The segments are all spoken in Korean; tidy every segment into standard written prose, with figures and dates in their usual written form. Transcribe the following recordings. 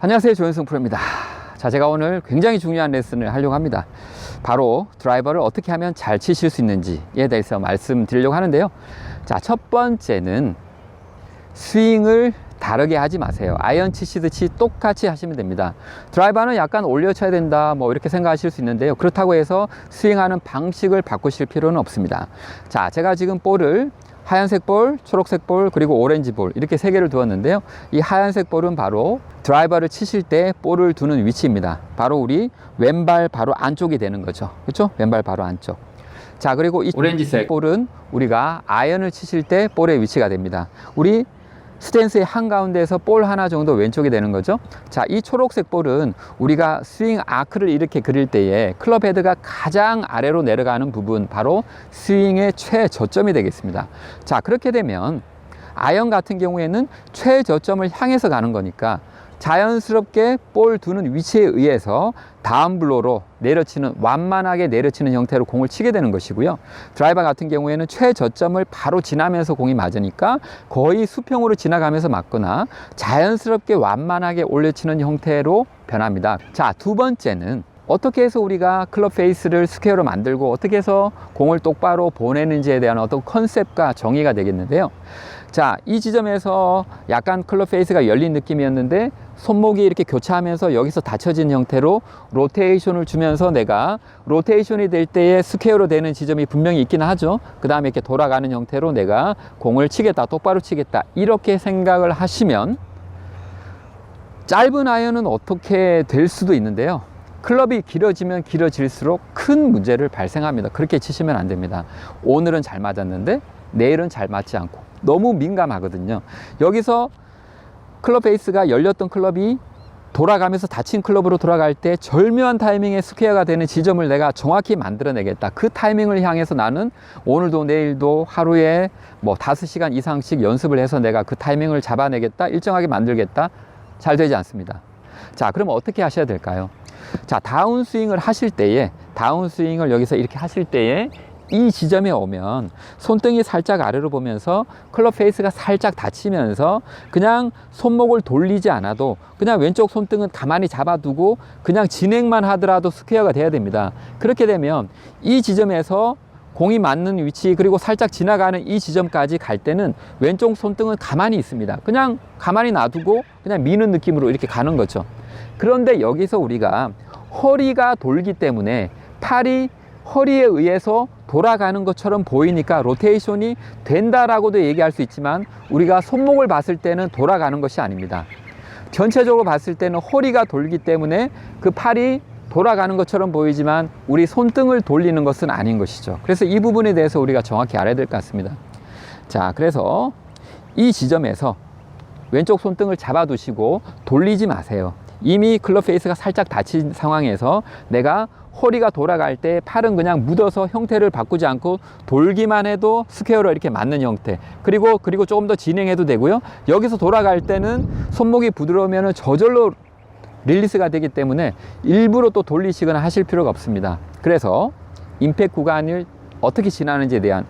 안녕하세요, 조현승 프로입니다. 자, 제가 오늘 굉장히 중요한 레슨을 하려고 합니다. 바로 드라이버를 어떻게 하면 잘 치실 수 있는지에 대해서 말씀드리려고 하는데요. 자, 첫 번째는 스윙을 다르게 하지 마세요. 아이언 치시듯이 똑같이 하시면 됩니다. 드라이버는 약간 올려 쳐야 된다, 뭐 이렇게 생각하실 수 있는데요. 그렇다고 해서 스윙하는 방식을 바꾸실 필요는 없습니다. 자, 제가 지금 볼을 하얀색 볼, 초록색 볼, 그리고 오렌지 볼, 이렇게 세 개를 두었는데요. 이 하얀색 볼은 바로 드라이버를 치실 때 볼을 두는 위치입니다. 바로 우리 왼발 바로 안쪽이 되는 거죠. 그렇죠? 왼발 바로 안쪽. 자, 그리고 이 오렌지색 볼은 우리가 아이언을 치실 때 볼의 위치가 됩니다. 우리 스탠스의 한가운데에서 볼 하나 정도 왼쪽이 되는 거죠. 자, 이 초록색 볼은 우리가 스윙 아크를 이렇게 그릴 때에 클럽 헤드가 가장 아래로 내려가는 부분, 바로 스윙의 최저점이 되겠습니다. 자, 그렇게 되면 아이언 같은 경우에는 최저점을 향해서 가는 거니까 자연스럽게 볼 두는 위치에 의해서 다운 블로로 내려치는, 완만하게 내려치는 형태로 공을 치게 되는 것이고요. 드라이버 같은 경우에는 최저점을 바로 지나면서 공이 맞으니까 거의 수평으로 지나가면서 맞거나 자연스럽게 완만하게 올려치는 형태로 변합니다. 자, 두 번째는 어떻게 해서 우리가 클럽 페이스를 스퀘어로 만들고 어떻게 해서 공을 똑바로 보내는지에 대한 어떤 컨셉과 정의가 되겠는데요. 자, 이 지점에서 약간 클럽 페이스가 열린 느낌이었는데 손목이 이렇게 교차하면서 여기서 닫혀진 형태로 로테이션을 주면서 내가 로테이션이 될 때에 스퀘어로 되는 지점이 분명히 있긴 하죠. 그 다음에 이렇게 돌아가는 형태로 내가 공을 치겠다, 똑바로 치겠다, 이렇게 생각을 하시면 짧은 아이언은 어떻게 될 수도 있는데요. 클럽이 길어지면 길어질수록 큰 문제를 발생합니다. 그렇게 치시면 안 됩니다. 오늘은 잘 맞았는데 내일은 잘 맞지 않고 너무 민감하거든요. 여기서 클럽 페이스가 열렸던 클럽이 돌아가면서 닫힌 클럽으로 돌아갈 때 절묘한 타이밍에 스퀘어가 되는 지점을 내가 정확히 만들어내겠다. 그 타이밍을 향해서 나는 오늘도 내일도 하루에 뭐 5시간 이상씩 연습을 해서 내가 그 타이밍을 잡아내겠다, 일정하게 만들겠다. 잘 되지 않습니다. 자, 그럼 어떻게 하셔야 될까요? 자, 다운스윙을 하실 때에, 다운스윙을 여기서 이렇게 하실 때에 이 지점에 오면 손등이 살짝 아래로 보면서 클럽 페이스가 살짝 닫히면서 그냥 손목을 돌리지 않아도 그냥 왼쪽 손등은 가만히 잡아두고 그냥 진행만 하더라도 스퀘어가 돼야 됩니다. 그렇게 되면 이 지점에서 공이 맞는 위치, 그리고 살짝 지나가는 이 지점까지 갈 때는 왼쪽 손등은 가만히 있습니다. 그냥 가만히 놔두고 그냥 미는 느낌으로 이렇게 가는 거죠. 그런데 여기서 우리가 허리가 돌기 때문에 팔이 허리에 의해서 돌아가는 것처럼 보이니까 로테이션이 된다라고도 얘기할 수 있지만 우리가 손목을 봤을 때는 돌아가는 것이 아닙니다. 전체적으로 봤을 때는 허리가 돌기 때문에 그 팔이 돌아가는 것처럼 보이지만 우리 손등을 돌리는 것은 아닌 것이죠. 그래서 이 부분에 대해서 우리가 정확히 알아야 될 것 같습니다. 자, 그래서 이 지점에서 왼쪽 손등을 잡아두시고 돌리지 마세요. 이미 클럽 페이스가 살짝 닫힌 상황에서 내가 허리가 돌아갈 때 팔은 그냥 묻어서 형태를 바꾸지 않고 돌기만 해도 스퀘어로 이렇게 맞는 형태, 그리고 조금 더 진행해도 되고요. 여기서 돌아갈 때는 손목이 부드러우면 저절로 릴리스가 되기 때문에 일부러 또 돌리시거나 하실 필요가 없습니다. 그래서 임팩트 구간을 어떻게 지나는지에 대한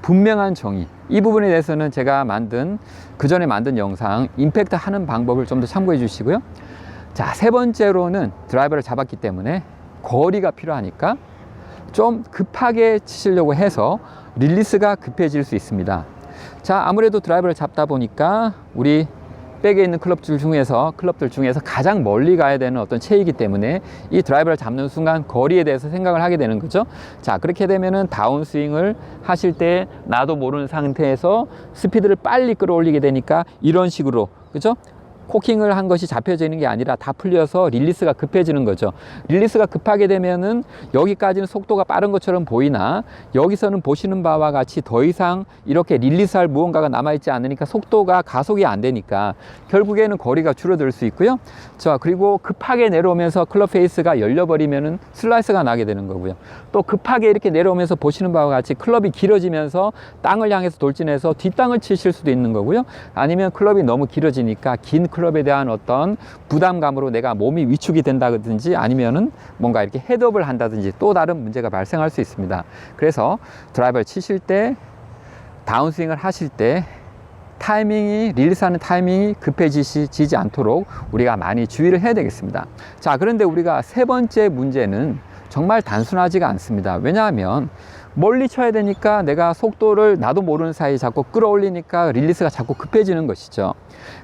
분명한 정의, 이 부분에 대해서는 제가 그 전에 만든 영상 임팩트 하는 방법을 좀 더 참고해 주시고요. 자, 세 번째로는 드라이버를 잡았기 때문에 거리가 필요하니까 좀 급하게 치시려고 해서 릴리스가 급해질 수 있습니다. 자, 아무래도 드라이버를 잡다 보니까 우리 백에 있는 클럽들 중에서 가장 멀리 가야 되는 어떤 체이기 때문에 이 드라이버를 잡는 순간 거리에 대해서 생각을 하게 되는 거죠. 자, 그렇게 되면은 다운스윙을 하실 때 나도 모르는 상태에서 스피드를 빨리 끌어올리게 되니까 이런 식으로, 그죠? 코킹을 한 것이 잡혀지는 게 아니라 다 풀려서 릴리스가 급해지는 거죠. 릴리스가 급하게 되면은 여기까지는 속도가 빠른 것처럼 보이나 여기서는 보시는 바와 같이 더 이상 이렇게 릴리스할 무언가가 남아있지 않으니까 속도가 가속이 안 되니까 결국에는 거리가 줄어들 수 있고요. 자, 그리고 급하게 내려오면서 클럽 페이스가 열려버리면은 슬라이스가 나게 되는 거고요. 또 급하게 이렇게 내려오면서 보시는 바와 같이 클럽이 길어지면서 땅을 향해서 돌진해서 뒷땅을 치실 수도 있는 거고요. 아니면 클럽이 너무 길어지니까 긴 클럽에 대한 어떤 부담감으로 내가 몸이 위축이 된다든지 아니면은 뭔가 이렇게 헤드업을 한다든지 또 다른 문제가 발생할 수 있습니다. 그래서 드라이버를 치실 때, 다운스윙을 하실 때 타이밍이, 릴리스하는 타이밍이 급해지지 않도록 우리가 많이 주의를 해야 되겠습니다. 자, 그런데 우리가 세 번째 문제는 정말 단순하지가 않습니다. 왜냐하면 멀리 쳐야 되니까 내가 속도를 나도 모르는 사이에 자꾸 끌어올리니까 릴리스가 자꾸 급해지는 것이죠.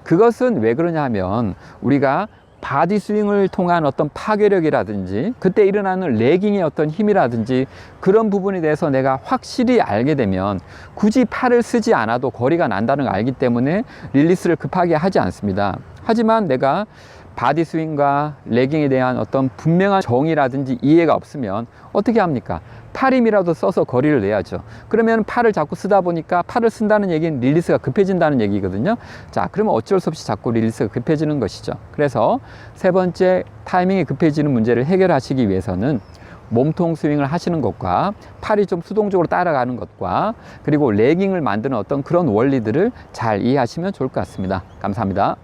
그것은 왜 그러냐 하면 우리가 바디 스윙을 통한 어떤 파괴력이라든지 그때 일어나는 레깅의 어떤 힘이라든지 그런 부분에 대해서 내가 확실히 알게 되면 굳이 팔을 쓰지 않아도 거리가 난다는 걸 알기 때문에 릴리스를 급하게 하지 않습니다. 하지만 내가 바디 스윙과 레깅에 대한 어떤 분명한 정의라든지 이해가 없으면 어떻게 합니까? 팔 힘이라도 써서 거리를 내야죠. 그러면 팔을 자꾸 쓰다 보니까 팔을 쓴다는 얘기는 릴리스가 급해진다는 얘기거든요. 자, 그러면 어쩔 수 없이 자꾸 릴리스가 급해지는 것이죠. 그래서 세 번째 타이밍이 급해지는 문제를 해결하시기 위해서는 몸통 스윙을 하시는 것과 팔이 좀 수동적으로 따라가는 것과 그리고 레깅을 만드는 어떤 그런 원리들을 잘 이해하시면 좋을 것 같습니다. 감사합니다.